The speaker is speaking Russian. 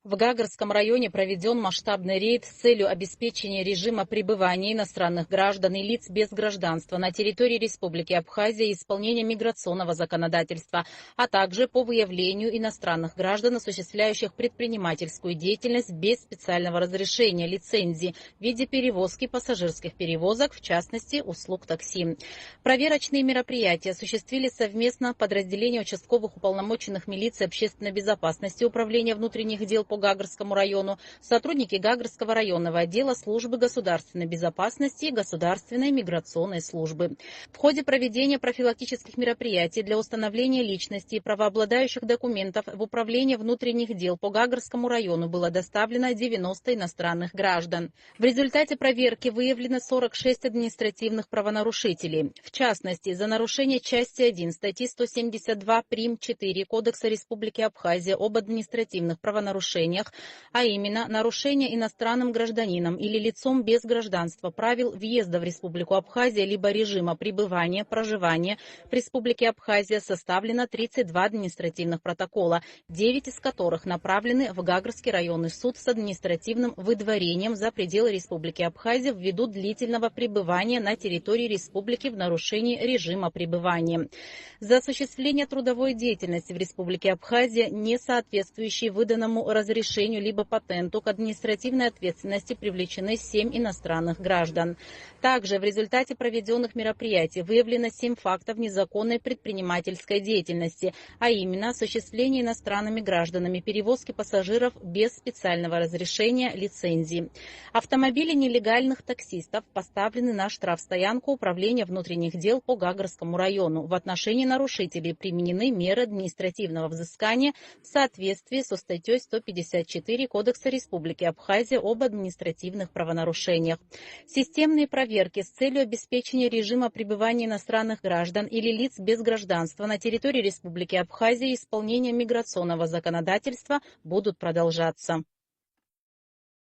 В Гагарском районе проведен масштабный рейд с целью обеспечения режима пребывания иностранных граждан и лиц без гражданства на территории Республики Абхазия и исполнения миграционного законодательства, а также по выявлению иностранных граждан, осуществляющих предпринимательскую деятельность без специального разрешения, лицензии в виде перевозки пассажирских перевозок, в частности, услуг такси. Проверочные мероприятия осуществили совместно подразделения участковых уполномоченных милиции общественной безопасности Управления внутренних дел по Гагарскому району, сотрудники Гагарского районного отдела службы государственной безопасности и государственной миграционной службы. В ходе проведения профилактических мероприятий для установления личности и правообладающих документов в Управление внутренних дел по Гагарскому району было доставлено 90 иностранных граждан. В результате проверки выявлено 46 административных правонарушителей. В частности, за нарушение части 1 статьи 172 прим. 4 Кодекса Республики Абхазия об административных правонарушениях, а именно нарушение иностранным гражданином или лицом без гражданства правил въезда в Республику Абхазия либо режима пребывания, проживания в Республике Абхазия, составлено 32 административных протокола, 9 из которых направлены в Гагарский районный суд с административным выдворением за пределы Республики Абхазия ввиду длительного пребывания на территории республики в нарушении режима пребывания. За осуществление трудовой деятельности в Республике Абхазия, не соответствующей выданному разрешению либо патенту, к административной ответственности привлечены 7 иностранных граждан. Также в результате проведенных мероприятий выявлено 7 фактов незаконной предпринимательской деятельности, а именно осуществление иностранными гражданами перевозки пассажиров без специального разрешения, лицензии. Автомобили нелегальных таксистов поставлены на штрафстоянку Управления внутренних дел по Гагарскому району. В отношении нарушителей применены меры административного взыскания в соответствии со статьей 154 Кодекса Республики Абхазия об административных правонарушениях. Системные проверки с целью обеспечения режима пребывания иностранных граждан или лиц без гражданства на территории Республики Абхазия и исполнения миграционного законодательства будут продолжаться.